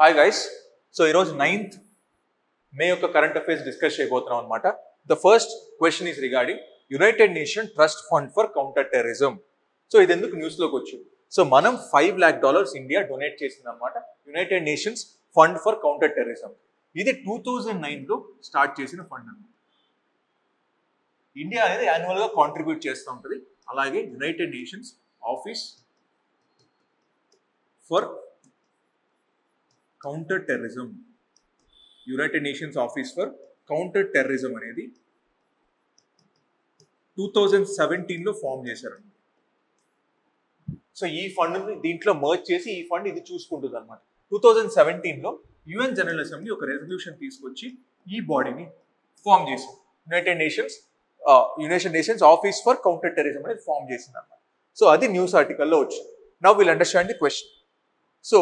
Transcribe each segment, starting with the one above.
Hi guys. So ఈరోజు 9th మే యొక్క current affairs discuss చేయబోతున్నాం అనమాట. The first question is regarding United nation trust fund for counter terrorism. So ఇది ఎందుకు న్యూస్లోకి వచ్చింది? సో మనం $5 lakh ఇండియా డొనేట్ చేసింది అనమాట United nations fund for counter terrorism. ఇది 2009లో స్టార్ట్ చేసిన ఫండ్ అనమాట. ఇండియా అనేది యాన్యువల్గా కాంట్రిబ్యూట్ చేస్తూ ఉంటుంది. అలాగే United nations office for counter terrorism, United nations office for counter terrorism అనేది 2017లో ఫామ్ చేశారు. సో ఈ ఫండ్ దీంట్లో మర్జ్ చేసి ఈ ఫండ్ ఇది చూసుకుంటుంది అనమాట. 2017లో యుఎన్ జనరల్ అసెంబ్లీ ఒక రెజల్యూషన్ తీసుకొచ్చి ఈ బాడీని ఫామ్ చేసింది. United nations office for counter terrorism అనేది ఫామ్ చేసింది అనమాట. సో అది న్యూస్ ఆర్టికల్లో వచ్చింది. Now will understand the question. So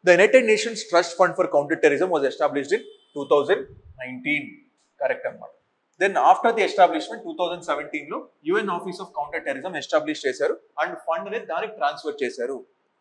the United Nations Trust Fund for Counter-Terrorism was established in 2019. Correct anamata. Then after the establishment 2017లో UN Office of Counter-Terrorism established చేశారు and fund అనేది దానికి transfer చేశారు.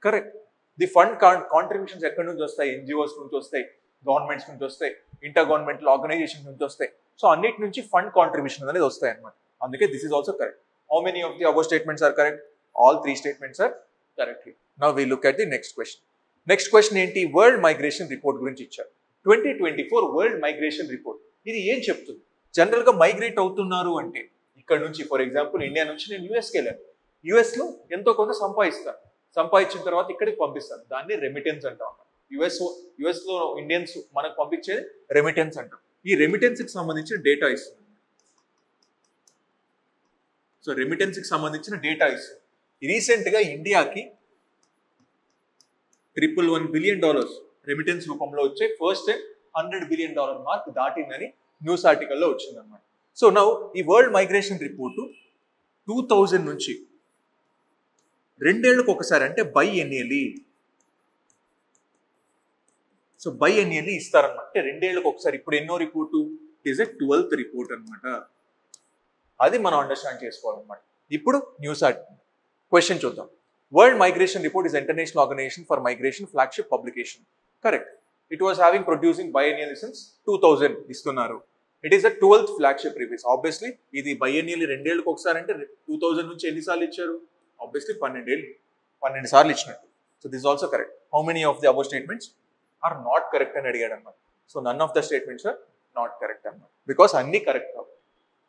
Correct. The fund contributions ఎక్కడి నుంచి వస్తాయి? NGOs నుంచి వస్తాయి, governments నుంచి వస్తాయి, ఇంటర్ గవర్నమెంటల్ ఆర్గనైజేషన్స్ నుంచి వస్తాయి. సో అన్నిటి నుంచి ఫండ్ కాంట్రిబ్యూషన్ అనేది వస్తాయి అనమాట. అందుకే this is also correct. How many of the above statements are correct? All 3 statements are correct. Now we look at the next question. Next question ఏంటి? World migration report గురించి ఇచ్చారు. 2024 world migration report. ఇది ఏం చెప్తుంది? జనరల్గా migrate అవుతున్నారు అంటే ఇక్కడ నుంచి, ఫర్ ఎగ్జాంపుల్ ఇండియా నుంచి నేను యూఎస్కి వెళ్ళాను. యూఎస్లో ఎంతో కొంత సంపాదిస్తాను. సంపాదించిన తర్వాత ఇక్కడికి పంపిస్తాను. దాన్ని రెమిటెన్స్ అంటాం. యుఎస్లో ఇండియన్స్ మనకు పంపించేది రెమిటెన్స్ అంటాం. ఈ రెమిటెన్స్కి సంబంధించిన డేటా ఇస్తుంది. సో రెమిటెన్స్కి సంబంధించిన డేటా ఇస్తుంది. రీసెంట్గా ఇండియాకి $111 billion రెమిటెన్స్ రూపంలో వచ్చే ఫస్ట్ టైం $100 billion మార్క్ దాటిందని న్యూస్ ఆర్టికల్లో వచ్చింది అనమాట. సో నౌ ఈ వరల్డ్ మైగ్రేషన్ రిపోర్టు 2000 నుంచి 2 ఏళ్లకు ఒకసారి, అంటే బైఎన్నియల్లీ, సో బైఎన్నియల్లీ ఇస్తారనమాట. అంటే 2 ఏళ్లకు ఒకసారి. ఇప్పుడు ఎన్నో report? It is a 12th report అనమాట. అది మనం అండర్స్టాండ్ చేసుకోవాలన్నమాట. ఇప్పుడు న్యూస్ ఆర్టికల్ క్వశ్చన్ చూద్దాం. World Migration Report is International Organization for Migration flagship publication. Correct. It was having producing biennially since 2000 ఇస్తున్నారు. It is a 12th flagship release. Obviously ఇది biennially 2 ఏళ్లకు ఒకసారి అంటే 2000 నుంచి ఎన్నిసార్లు ఇచ్చారు? Obviously 12 సార్లు ఇచ్చినట్టు. So this is also correct. How many of the above statements are not correct అని అడిగాడు అన్నమాట. So none of the statements are not correct అన్నమాట. Because అన్ని కరెక్ట్ కావు.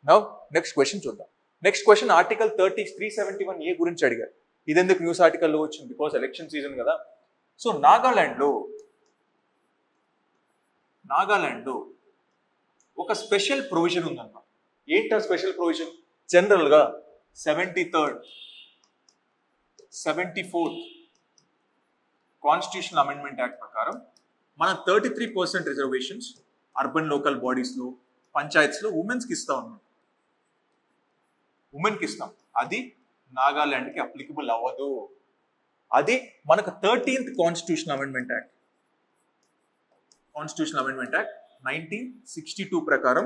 Now next question చూద్దాం. Next question ఆర్టికల్ 371A గురించి అడిగారు. ఇది ఎందుకు న్యూస్ ఆర్టికల్లో వచ్చింది? బికాస్ ఎలక్షన్ సీజన్ కదా. సో నాగాలాండ్లో ఒక స్పెషల్ ప్రొవిజన్ ఉందన్నమాట. ఏంటి ఆ స్పెషల్ ప్రొవిజన్? జనరల్గా 73rd, 74th constitutional amendment act ప్రకారం మన 33% రిజర్వేషన్స్ అర్బన్ లోకల్ బాడీస్లో, పంచాయత్స్లో ఉమెన్స్కి ఇస్తాం అన్నమాట. ఉమెన్కి ఇస్తాం. అది నాగాలాండ్కి అప్లికబుల్ అవ్వదు. అది మనకు 13th కాన్స్టిట్యూషనల్ అమెండ్మెంట్ యాక్ట్ 1962 ప్రకారం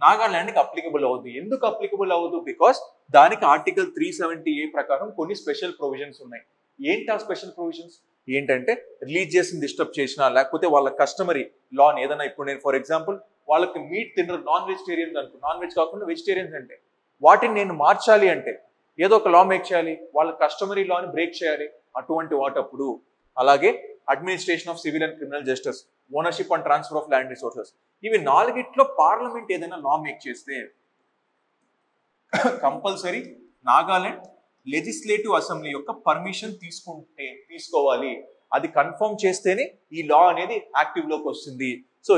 నాగాలాండ్కి అప్లికబుల్ అవ్వదు. ఎందుకు అప్లికబుల్ అవ్వదు? బికాస్ దానికి ఆర్టికల్ 370A ప్రకారం కొన్ని స్పెషల్ ప్రొవిజన్స్ ఉన్నాయి. ఏంటి ఆ స్పెషల్ ప్రొవిజన్స్? ఏంటంటే రిలీజియస్ని డిస్టర్బ్ చేసినా, లేకపోతే వాళ్ళ కస్టమరీ లాని ఏదైనా, ఇప్పుడు నేను ఫర్ ఎగ్జాంపుల్ వాళ్ళకి మీట్ తినరు, నాన్ వెజిటేరియన్స్ అనుకో, నాన్ వెజ్ కాకుండా వెజిటేరియన్స్ అంటే వాటిని నేను మార్చాలి అంటే ఏదో ఒక లా మేక్ చేయాలి, వాళ్ళ కస్టమరీ లాని బ్రేక్ చేయాలి. అటువంటి వాటప్పుడు అలాగే administration of civil and criminal justice, ownership and transfer of land resources, ఇవి 4 పార్లమెంట్ ఏదైనా లా మేక్ చేస్తే కంపల్సరీ నాగాలాండ్ లెజిస్లేటివ్ అసెంబ్లీ యొక్క పర్మిషన్ తీసుకోవాలి. అది కన్ఫర్మ్ చేస్తేనే ఈ లా అనేది యాక్టివ్లోకి వస్తుంది. సో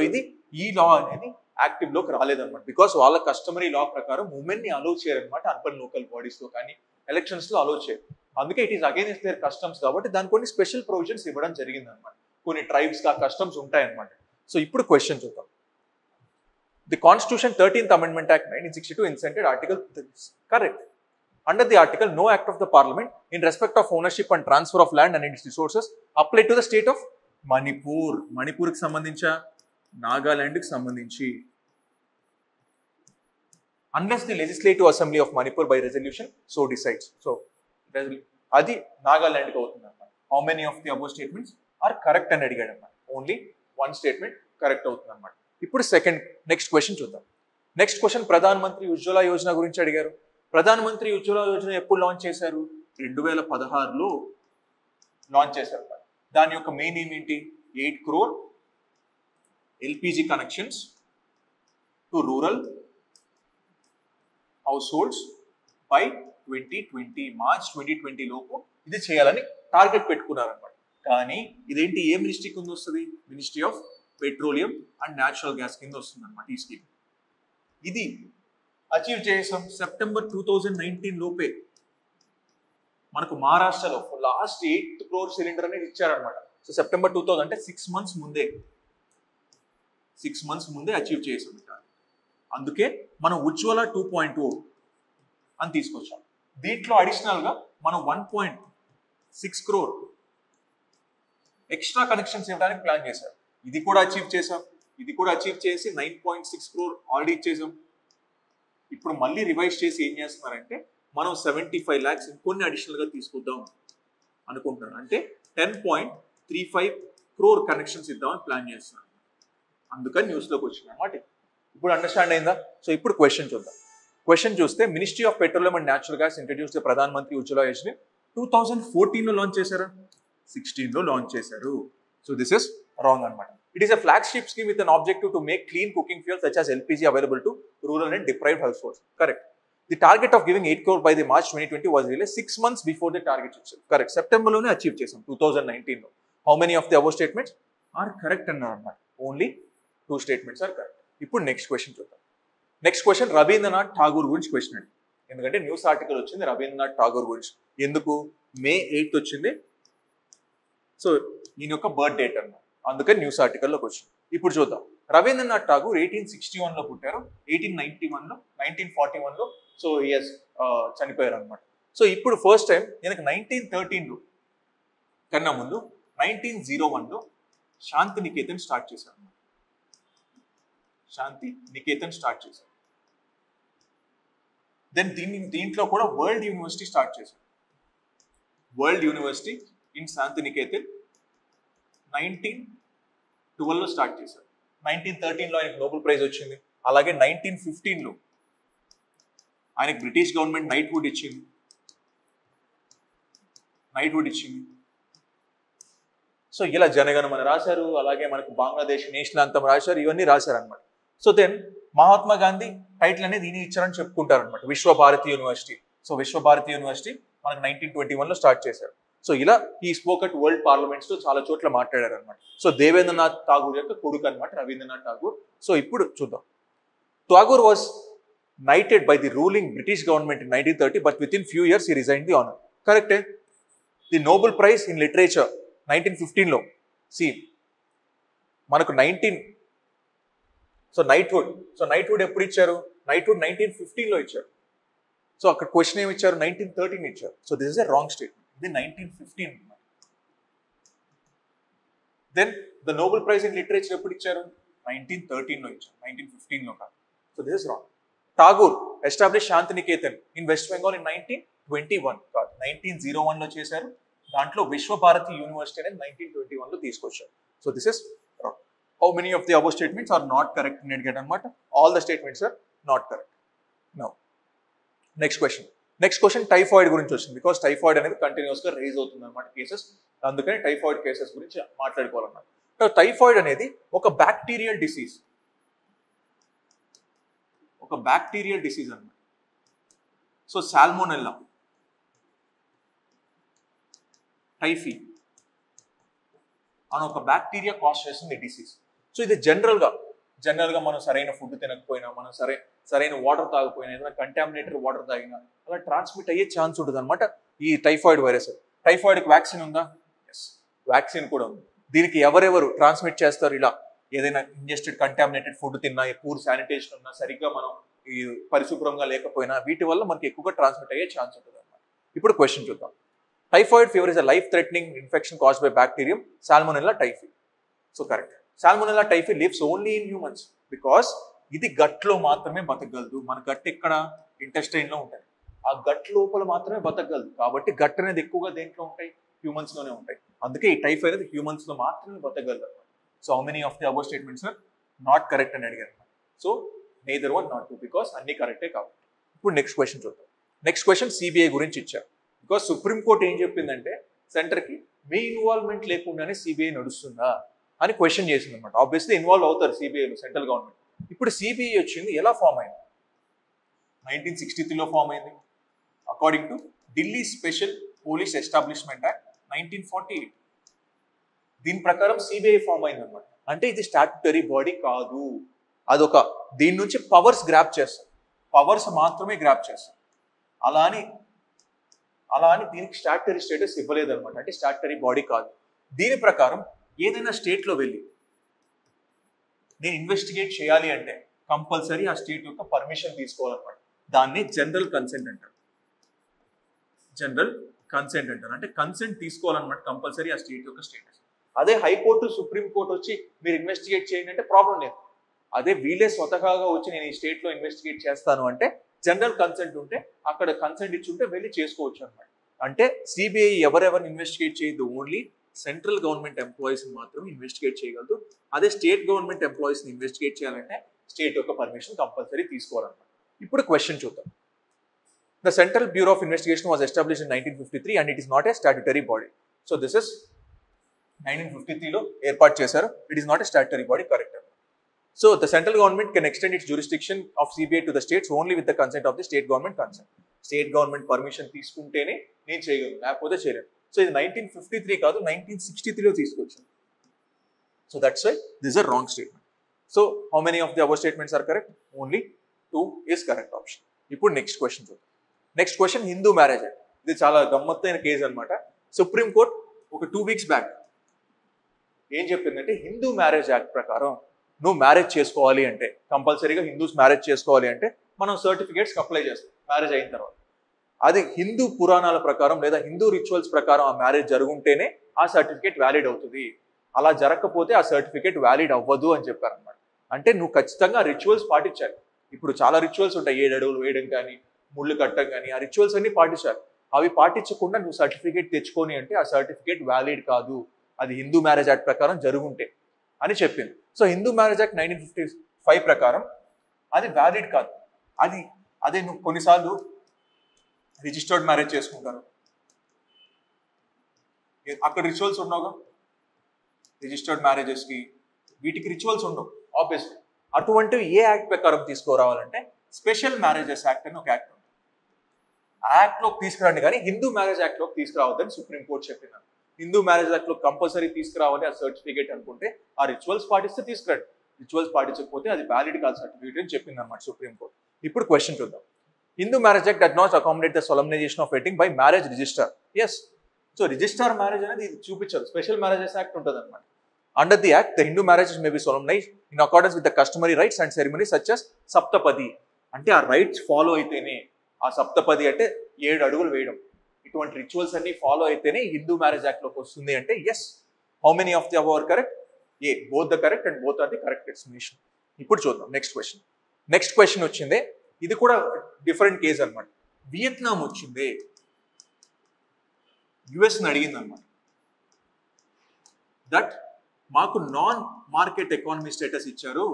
ఈ లా అనేది యాక్టివ్లోకి రాలేదన్నమాట. బికాస్ వాళ్ళ కస్టమరీ లా ప్రకారం ఉమెన్ని అలో చేయరనమాట. అర్బన్ లోకల్ బాడీస్లో కానీ ఎలక్షన్స్లో అలో చేయరు. అందుకే it is against their customs. కాబట్టి దానికి కొన్ని స్పెషల్ ప్రొవిజన్స్ ఇవ్వడం జరిగింది అనమాట. కొన్ని ట్రైబ్స్కి ఆ కస్టమ్స్ ఉంటాయన్నమాట. సో ఇప్పుడు క్వశ్చన్ చూద్దాం. The constitution 13th Amendment Act 1962 inserted Article 3. Correct. Under the article, no act of the Parliament in respect of ownership and transfer of land and its resources apply to the state of Manipur. మణిపూర్కి సంబంధించా, నాగాలాండ్కి సంబంధించి, unless the legislative assembly of Manipur by resolution so decides. So అది నాగాలాండ్కి అవుతుంది అన్నమాట. How many of the above statements are correct అని అడిగాడు అన్నమాట. Only one statement correct అవుతుంది అనమాట. ఇప్పుడు నెక్స్ట్ క్వశ్చన్ చూద్దాం. నెక్స్ట్ క్వశ్చన్ ప్రధాన్ మంత్రి ఉజ్వల యోజన గురించి అడిగారు. ప్రధాన మంత్రి ఉజ్వల యోజన ఎప్పుడు లాంచ్ చేశారు? 2016లో లాంచ్ చేశారు. దాని యొక్క మెయిన్ ఏంటి? 8 crore LPG connections to rural house holds by 2020 March 2020 లోపు ఇది చేయాలని టార్గెట్ పెట్టుకున్నారనమాట. కానీ ఇదేంటి, ఏ మినిస్ట్రీ కింద వస్తుంది? Ministry of petroleum and natural gas కింద వస్తుంది అనమాట ఈ స్కీమ్. ఇది అచీవ్ చేసాం సెప్టెంబర్ 2019 లోపే. మనకు మహారాష్ట్రలో లాస్ట్ 8 crore సిలిండర్ అనేది ఇచ్చారనమాట. సో సెప్టెంబర్ 2000 అంటే 6 months ముందే అచీవ్ చేసాం. అందుకే మనం ఉజ్వల 2.0 అని తీసుకొచ్చాం. దీంట్లో అడిషనల్ గా మనం 1.6 crore ఎక్స్ట్రా కనెక్షన్స్ ఇవ్వడానికి ప్లాన్ చేశారు. ఇది కూడా అచీవ్ చేసాం. ఇది కూడా అచీవ్ చేసి 9.6 crore ఆల్రెడీ ఇచ్చేసాం. ఇప్పుడు మళ్ళీ రివైజ్ చేసి ఏం చేస్తున్నారంటే మనం 75 lakhs ఇంకొన్ని అడిషనల్ గా తీసుకుందాం అనుకుంటున్నాను. అంటే 10.35 crore కనెక్షన్స్ ఇద్దామని ప్లాన్ చేస్తున్నాను. అందుకని న్యూస్లోకి వచ్చింది అన్నమాట. ఇప్పుడు అండర్స్టాండ్ అయిందా? సో ఇప్పుడు క్వశ్చన్ చూద్దాం. క్వశ్చన్ చూస్తే ministry of petroleum and natural gas introduce the Pradhan Mantri Ujjwala Yojana 2014లో launch చేశారా? 16లో లాంచ్ చేశారు. సో దిస్ ఇస్ రాంగ్ అనమాట. It is a flagship scheme with an objective to make clean cooking fuel such as LPG available to rural and deprived households. Correct. The target of giving 8 crore by the March 2020 was released 6 months before the target itself. Correct. September lone achieve chesam 2019 lo. How many of the above statements are correct annaru? Only 2 statements are correct. Ippudu next question chuddam. Next question Rabindranath Tagore gurinchi question andi. Endukante news article ochindi Rabindranath Tagore gurinchi. Enduku May 8th ochindi. So ఈయన యొక్క birth date అన్నమాట. అందుకని news ఆర్టికల్లోకి వచ్చింది. ఇప్పుడు చూద్దాం. రవీంద్రనాథ్ ఠాగూర్ 1861లో పుట్టారు. 1941లో so హియస్ చనిపోయారు అనమాట. సో ఇప్పుడు ఫస్ట్ టైం ఈయనకి 1913లో కన్నా ముందు 1901లో శాంతి నికేతన్ స్టార్ట్ చేశారు అన్నమాట. శాంతి నికేతన్ స్టార్ట్ చేశారు. దెన్ దీంట్లో కూడా వరల్డ్ యూనివర్సిటీ స్టార్ట్ చేశారు. World university in Shanti Niketan 1912లో స్టార్ట్ చేశారు. 1913లో ఆయనకు నోబెల్ ప్రైజ్ వచ్చింది. అలాగే 1915లో ఆయనకు బ్రిటిష్ గవర్నమెంట్ నైట్వుడ్ ఇచ్చింది. సో ఇలా జనగణమన రాశారు. అలాగే మనకు బంగ్లాదేశ్ నేషనల్ అంతం రాశారు. ఇవన్నీ రాశారు అనమాట. So then Mahatma Gandhi title అనేది ఈయన ఇచ్చారని చెప్పుకుంటారు అనమాట. Visva Bharati university. So Visva Bharati university మనకు 1921లో స్టార్ట్ చేశారు. సో ఇలా ఈ స్పోక్ అట్ వరల్డ్ పార్లమెంట్స్ లో చాలా చోట్ల మాట్లాడారు అనమాట. సో దేవేంద్రనాథ్ ఠాగూర్ యొక్క కొడుకు అనమాట రవీంద్రనాథ్ ఠాగూర్. సో ఇప్పుడు చూద్దాం. Tagore was knighted by the ruling British government in 1930, but within few years he resigned the honor. Correct? The Nobel Prize in Literature 1915లో see మనకు 19 సో knighthood ఎప్పుడు ఇచ్చారు? knighthood 1915లో ఇచ్చారు. సో అక్కడ క్వశ్చన్ ఏమి ఇచ్చారు? 1913 ఇచ్చారు. So this is a wrong statement. ఇది 1915. Then the Nobel prize in literature ఎప్పుడు ఇచ్చారు? 1913లో ఇచ్చారు. 1915లో కాదు. So this is wrong. Tagore establish Shantiniketan in West Bengal in 1921 కాదు, 1901లో చేశారు. దాంట్లో విశ్వభారతి యూనివర్సిటీ అనేది 1921లో తీసుకొచ్చారు. So this is wrong. How many of the above statements are not correct in ఎడ్గెట్ అనమాట. All the statements are not correct. Now next question typhoid గురించి వచ్చింది. బికాస్ టైఫాయిడ్ అనేది కంటిన్యూస్ గా రైజ్ అవుతుంది అనమాట కేసెస్. అందుకని టైఫాయిడ్ కేసెస్ గురించి మాట్లాడుకోవాలన్నమాట. టైఫాయిడ్ అనేది ఒక బ్యాక్టీరియల్ డిసీజ్ అన్నమాట. సో సాల్మోనెల్లా, టైఫీ అని ఒక బ్యాక్టీరియా కాజ్ చేస్తుంది డిసీజ్. సో ఇది జనరల్ గా మనం సరైన ఫుడ్ తినకపోయినా, మనం సరైన వాటర్ తాగకపోయినా, ఏదైనా కంటామినేటెడ్ వాటర్ తాగినా అలా ట్రాన్స్మిట్ అయ్యే ఛాన్స్ ఉంటుంది అనమాట ఈ టైఫాయిడ్ వైరస్. టైఫాయిడ్కి వ్యాక్సిన్ ఉందా? ఎస్, వ్యాక్సిన్ కూడా ఉంది. దీనికి ఎవరెవరు ట్రాన్స్మిట్ చేస్తారు? ఇలా ఏదైనా ఇంజెస్టెడ్ కంటామినేటెడ్ ఫుడ్ తిన్నా, పూర్ శానిటేషన్ ఉన్నా, సరిగ్గా మనం ఈ పరిశుభ్రంగా లేకపోయినా వీటి వల్ల మనకి ఎక్కువగా ట్రాన్స్మిట్ అయ్యే ఛాన్స్ ఉంటుంది అనమాట. ఇప్పుడు క్వశ్చన్ చూద్దాం. Typhoid fever is a life threatening infection caused by bacterium salmonella typhi. So correct. Salmonella typhi lives only in humans because ఇది గట్లో మాత్రమే బతకగలదు. మన గట్ ఎక్కడ? ఇంటెస్టైన్ లో ఉంటాయి. ఆ గట్ లోపల మాత్రమే బతకగలదు. కాబట్టి గట్ అనేది ఎక్కువగా దేంట్లో ఉంటాయి? హ్యూమన్స్ లోనే ఉంటాయి. అందుకే ఈ టైఫాయిడ్ అనేది హ్యూమన్స్ లో మాత్రమే బతకగలదు. So how many of the above statements are not correct అని అడిగారు. So neither one not two because అన్ని కరెక్టే కాబట్టి. ఇప్పుడు నెక్స్ట్ క్వశ్చన్ చూద్దాం. నెక్స్ట్ క్వశ్చన్ సిబిఐ గురించి ఇచ్చారు. బికాస్ సుప్రీంకోర్టు ఏం చెప్పిందంటే సెంటర్కి మీ ఇన్వాల్వ్మెంట్ లేకుండానే సిబిఐ నడుస్తుందా అని క్వశ్చన్ చేసింది అనమాట. ఆబ్వియస్లీ ఇన్వాల్వ్ అవుతారు సిబిఐలో సెంట్రల్ గవర్నమెంట్. ఇప్పుడు సిబిఐ వచ్చింది ఎలా ఫామ్ అయింది? 1963లో ఫామ్ అయింది according to Delhi special police establishment act 1948. దీని ప్రకారం సిబిఐ ఫామ్ అయింది అనమాట. అంటే ఇది స్టాట్యుటరీ బాడీ కాదు, అదొక దీని నుంచి పవర్స్ గ్రాప్ చేస్తారు, పవర్స్ మాత్రమే గ్రాప్ చేస్తారు. అలా అని దీనికి స్టాట్యుటరీ స్టేటస్ ఇవ్వలేదు అనమాట. అంటే స్టాట్యుటరీ బాడీ కాదు. దీని ప్రకారం ఏదైనా స్టేట్లో వెళ్ళి నేను ఇన్వెస్టిగేట్ చేయాలి అంటే కంపల్సరీ ఆ స్టేట్ యొక్క పర్మిషన్ తీసుకోవాలన్నమాట. దాన్ని జనరల్ కన్సెంట్ అంటారు. జనరల్ కన్సెంట్ అంటారు. అంటే కన్సెంట్ తీసుకోవాలన్నమాట కంపల్సరీ ఆ స్టేట్ యొక్క స్టేటస్. అదే హైకోర్టు సుప్రీంకోర్టు వచ్చి మీరు ఇన్వెస్టిగేట్ చేయండి అంటే ప్రాబ్లం లేదు. అదే వీళ్ళే స్వతహాగా వచ్చి నేను ఈ స్టేట్లో ఇన్వెస్టిగేట్ చేస్తాను అంటే జనరల్ కన్సెంట్ ఉంటే అక్కడ కన్సెంట్ ఇచ్చి ఉంటే వెళ్ళి చేసుకోవచ్చు అనమాట. అంటే సిబిఐ ఎవరెవరిని ఇన్వెస్టిగేట్ చేయదు, ఓన్లీ సెంట్రల్ గవర్నమెంట్ ఎంప్లాయీస్ మాత్రమే ఇన్వెస్టిగేట్ చేయగలదు. అదే స్టేట్ గవర్నమెంట్ ఎంప్లాయీస్ని ఇన్వెస్టిగేట్ చేయాలంటే స్టేట్ యొక్క పర్మిషన్ కంపల్సరీ తీసుకోవాలన్నమాట. ఇప్పుడు క్వశ్చన్ చూద్దాం. The Central Bureau of Investigation was established in 1953 and it is not a statutory body. So this is 1953లో ఏర్పాటు చేశారు. It is not a statutory body, correct. So the central government can extend its jurisdiction of CBI to the states only with the consent of the state government consent. State government permission తీసుకుంటేనే నేను చేయగలను, లేకపోతే చేయలేను. So ఇది 1953 కాదు 1963లో తీసుకొచ్చాను. So that's why this is a wrong statement. So how many of the above statements are correct? Only 2 is correct option. ఇప్పుడు next question చూద్దాం. Next question Hindu marriage act. ఇది చాలా గమ్మత్తైన కేసు అనమాట. సుప్రీం కోర్ట్ ఒక 2 weeks బ్యాక్ ఏం చెప్పిందంటే Hindu marriage act ప్రకారం నువ్వు మ్యారేజ్ చేసుకోవాలి అంటే కంపల్సరీగా హిందూస్ మ్యారేజ్ చేసుకోవాలి అంటే మనం సర్టిఫికేట్స్ అప్లై చేస్తాం మ్యారేజ్ అయిన తర్వాత. అది హిందూ పురాణాల ప్రకారం లేదా హిందూ రిచువల్స్ ప్రకారం ఆ మ్యారేజ్ జరుగుంటేనే ఆ సర్టిఫికేట్ వ్యాలిడ్ అవుతుంది. అలా జరగకపోతే ఆ సర్టిఫికేట్ వ్యాలిడ్ అవ్వదు అని చెప్పారనమాట. అంటే నువ్వు ఖచ్చితంగా రిచువల్స్ పాటించాలి. ఇప్పుడు చాలా రిచువల్స్ ఉంటాయి, 7 అడుగులు వేయడం కానీ ముళ్ళు కట్టడం కానీ, ఆ రిచువల్స్ అన్ని పాటించాలి. అవి పాటించకుండా నువ్వు సర్టిఫికేట్ తెచ్చుకొని అంటే ఆ సర్టిఫికేట్ వ్యాలిడ్ కాదు, అది హిందూ మ్యారేజ్ యాక్ట్ ప్రకారం జరుగుంటే అని చెప్పింది. సో హిందూ మ్యారేజ్ యాక్ట్ 1955 ప్రకారం అది వ్యాలిడ్ కాదు. అదే నువ్వు కొన్నిసార్లు రిజిస్టర్డ్ మ్యారేజ్ చేసుకుంటారు, అక్కడ రిచువల్స్ ఉండవుగా. రిజిస్టర్డ్ మ్యారేజెస్కి వీటికి రిచువల్స్ ఉండవు ఆబ్వియస్లీ. అటువంటివి ఏ యాక్ట్ ప్రకారం తీసుకురావాలంటే స్పెషల్ మ్యారేజెస్ యాక్ట్ అని ఒక యాక్ట్ ఉంది. ఆ యాక్ట్లోకి తీసుకురండి, కానీ హిందూ మ్యారేజ్ యాక్ట్లోకి తీసుకురావద్దని సుప్రీంకోర్టు చెప్పింది. హిందూ మ్యారేజ్ యాక్ట్లో కంపల్సరీ తీసుకురావాలి ఆ సర్టిఫికేట్ అనుకుంటే ఆ రిచువల్స్ పాటిస్తే తీసుకురండి, రిచువల్స్ పాటించకపోతే అది వ్యాలిడ్ కాదు సర్టిఫికేట్ అని చెప్పింది అనమాట సుప్రీంకోర్టు. ఇప్పుడు క్వశ్చన్ చూద్దాం. Hindu marriage act does not accommodate the solemnization of wedding by marriage register. Yes, so register marriage అనేది ఇది చూపించారు. స్పెషల్ మ్యారేజెస్ యాక్ట్ ఉంటుంది అనమాట. Under the act the Hindu marriages may be solemnized in accordance with the customary rites and ceremony such as saptapadi. అంటే ఆ rights follow అయితేనే, ఆ సప్తపది అంటే 7 అడుగులు వేయడం, ఇటువంటి రిచువల్స్ అన్ని ఫాలో అయితేనే హిందూ మ్యారేజ్ యాక్ట్ లోకి వస్తుంది అంటే yes. How many of the above are correct? A, both the correct and both are the correct explanation. ఇప్పుడు చూద్దాం నెక్స్ట్ క్వశ్చన్. నెక్స్ట్ క్వశ్చన్ వచ్చిందే, ఇది కూడా డిఫరెంట్ కేసు అనమాట. వియత్నాం వచ్చిందే, యుఎస్ని అడిగింది అనమాట దట్ మాకు నాన్ మార్కెట్ ఎకానమీ స్టేటస్ ఇచ్చారు,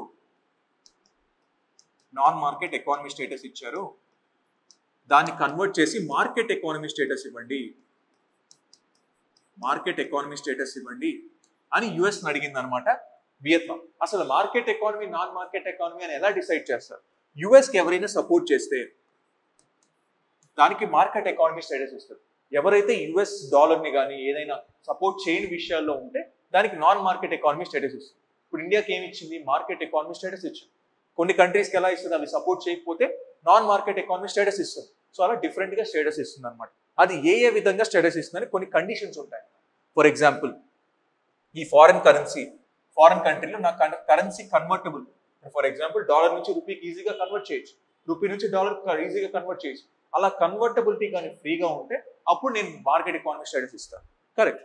నాన్ మార్కెట్ ఎకానమీ స్టేటస్ ఇచ్చారు, దాన్ని కన్వర్ట్ చేసి మార్కెట్ ఎకానమీ స్టేటస్ ఇవ్వండి, మార్కెట్ ఎకానమీ స్టేటస్ ఇవ్వండి అని యుఎస్ని అడిగింది అనమాట వియత్నాం. అసలు market economy non market economy అని ఎలా డిసైడ్ చేస్తారు? యుఎస్కి ఎవరైనా సపోర్ట్ చేస్తే దానికి మార్కెట్ ఎకానమీ స్టేటస్ ఇస్తారు. ఎవరైతే యుఎస్ డాలర్ని కానీ ఏదైనా సపోర్ట్ చేయని విషయాల్లో ఉంటే దానికి నాన్ మార్కెట్ ఎకానమీ స్టేటస్ ఇస్తుంది. ఇప్పుడు ఇండియాకి ఏమి ఇచ్చింది? మార్కెట్ ఎకానమీ స్టేటస్ ఇచ్చింది. కొన్ని కంట్రీస్కి ఎలా ఇస్తుంది? అవి సపోర్ట్ చేయకపోతే నాన్ మార్కెట్ ఎకానమీ స్టేటస్ ఇస్తుంది. సో అలా డిఫరెంట్గా స్టేటస్ ఇస్తుంది అనమాట. అది ఏ విధంగా స్టేటస్ ఇస్తుందని కొన్ని కండిషన్స్ ఉంటాయి. ఫర్ ఎగ్జాంపుల్, ఈ ఫారెన్ కంట్రీలో నా currency convertible. For example dollar నుంచి రూపీకి ఈజీగా కన్వర్ట్ చేయొచ్చు, రూపీ నుంచి డాలర్ ఈజీగా కన్వర్ట్ చేయొచ్చు. అలా కన్వర్టబిలిటీ కానీ ఫ్రీగా ఉంటే అప్పుడు నేను మార్కెట్ ఎకానమీ స్టేటస్ ఇస్తాను. Correct.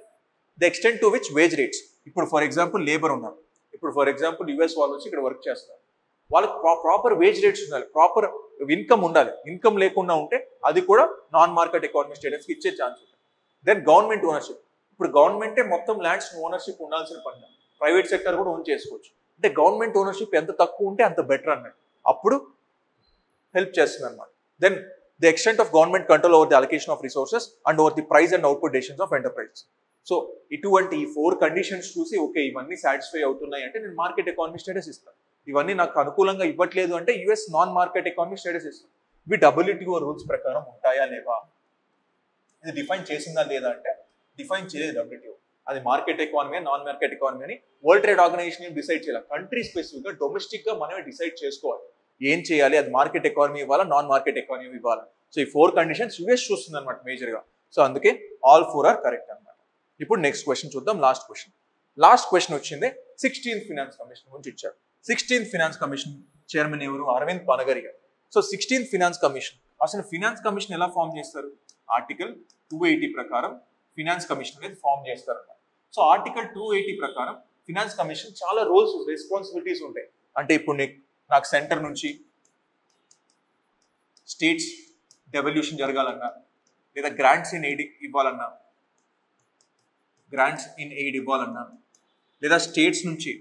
The extent to which wage rates. ఇప్పుడు ఫర్ ఎగ్జాంపుల్ లేబర్ ఉన్నారు, ఇప్పుడు ఫర్ ఎగ్జాంపుల్ యుఎస్ వాళ్ళు వచ్చి ఇక్కడ వర్క్ చేస్తారు, వాళ్ళకి ప్రాపర్ వేజ్ రేట్స్ ఉండాలి, ప్రాపర్ ఇన్కమ్ ఉండాలి. ఇన్కమ్ లేకుండా ఉంటే అది కూడా నాన్ మార్కెట్ ఎకానమీ స్టేటస్కి ఇచ్చే ఛాన్స్ ఉంటుంది. Then government ownership. ఇప్పుడు గవర్నమెంటే మొత్తం ల్యాండ్స్ ఓనర్షిప్ ఉండాల్సిన పని. ప్రైవేట్ సెక్టర్ కూడా ఓన్ చేసుకోవచ్చు. అంటే గవర్నమెంట్ ఓనర్షిప్ ఎంత తక్కువ ఉంటే అంత బెటర్ అన్నట్టు, అప్పుడు హెల్ప్ చేస్తుంది అనమాట. Then the extent of government control over the allocation of resources and over the price and output decisions of enterprises. So ఇటువంటి ఈ 4 కండిషన్స్ చూసి ఓకే ఇవన్నీ సాటిస్ఫై అవుతున్నాయి అంటే నేను మార్కెట్ ఎకానమీ స్టేటస్ ఇస్తాను. ఇవన్నీ నాకు అనుకూలంగా ఇవ్వట్లేదు అంటే US non market economy status ఇస్తాను. ఇవి WTO రూల్స్ ప్రకారం ఉంటాయా లేవా, ఇది డిఫైన్ చేసిందా లేదా అంటే డిఫైన్ చేయలేదు WTO. అది market economy non market economy అని వరల్డ్ ట్రేడ్ ఆర్గనైజేషన్ డిసైడ్ చేయాలి. కంట్రీ స్పెసిఫిక్గా డొమెస్టిక్గా మనమే డిసైడ్ చేసుకోవాలి ఏం చేయాలి, అది మార్కెట్ ఎకానమీ ఇవ్వాలా నాన్ మార్కెట్ ఎకానమీ ఇవ్వాలా. సో ఈ 4 కండిషన్స్ యుఎస్ చూస్తుంది అనమాట మేజర్గా. సో అందుకే ఆల్ 4 ఆర్ కరెక్ట్ అనమాట. ఇప్పుడు నెక్స్ట్ క్వశ్చన్ చూద్దాం. లాస్ట్ క్వశ్చన్ వచ్చింది 16th ఫినాన్స్ కమిషన్ గురించి ఇచ్చారు. 16th ఫినాన్స్ కమిషన్ చైర్మన్ ఎవరు? అరవింద్ పనగరి గారు. సో 16th ఫినాన్స్ కమిషన్, అసలు ఫినాన్స్ కమిషన్ ఎలా ఫామ్ చేస్తారు? ఆర్టికల్ 280 ప్రకారం ఫినాన్స్ కమిషన్ అనేది ఫామ్ చేస్తారు అన్నమాట. సో ఆర్టికల్ 280 ప్రకారం ఫినాన్స్ కమిషన్ చాలా రోల్స్ రెస్పాన్సిబిలిటీస్ ఉంటాయి. అంటే ఇప్పుడు నాకు సెంటర్ నుంచి స్టేట్స్ డెవల్యూషన్ జరగాలన్నా, లేదా గ్రాంట్స్ ఇన్ ఎయిడ్ ఇవ్వాలన్నా, లేదా స్టేట్స్ నుంచి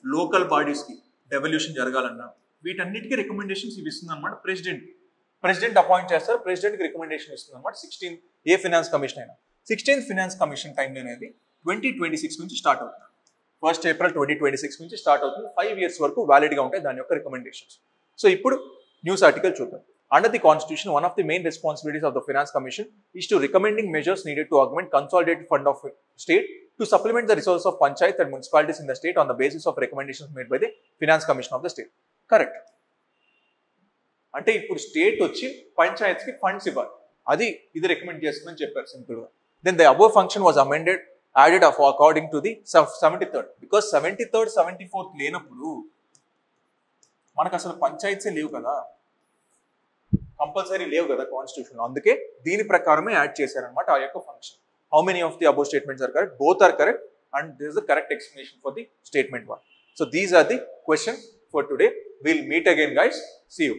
లోకల్ బాడీస్కి డెవల్యూషన్ జరగాలన్నా, వీటన్నిటికీ రికమెండేషన్స్ ఇవి ఇస్తుంది అనమాట ప్రెసిడెంట్ అపాయింట్ చేస్తారు, ప్రెసిడెంట్కి రికమెండేషన్ ఇస్తుంది అనమాట 16th ఏ ఫినాన్స్ కమిషన్ అయినా. 16th ఫినాన్స్ కమిషన్ టైం అనేది 2026 నుంచి స్టార్ట్ అవుతుంది. 1st April 2026 నుంచి స్టార్ట్ అవుతుంది. 5 years వరకు వ్యాలిడ్గా ఉంటాయి దాని యొక్క రికమెండేషన్స్. సో ఇప్పుడు న్యూస్ ఆర్టికల్ చూద్దాం. Under the Constitution, one of the main responsibilities of the Finance Commission is to recommending measures needed to augment consolidated fund of state to supplement the resources of panchayat and municipalities in the state on the basis of recommendations made by the Finance Commission of the state. Correct. అంటే ఇప్పుడు state వచ్చి పంచాయత్స్కి funds ఇవ్వాలి, అది ఇది recommend చేస్తుందని చెప్పారు సింపుల్గా. Then the above function was amended added according to the 73rd, because 73rd 74th లేనప్పుడు మనకు అసలు పంచాయత్సే లేవు కదా, కంపల్సరీ లేవు కదా కాన్స్టిట్యూషన్. అందుకే దీని ప్రకారమే యాడ్ చేశారనమాట ఆ యొక్క function. How many of the above statements are correct? Both are correct and this is the correct explanation for the statement 1. So these are the question for today. We'll meet again guys. See you.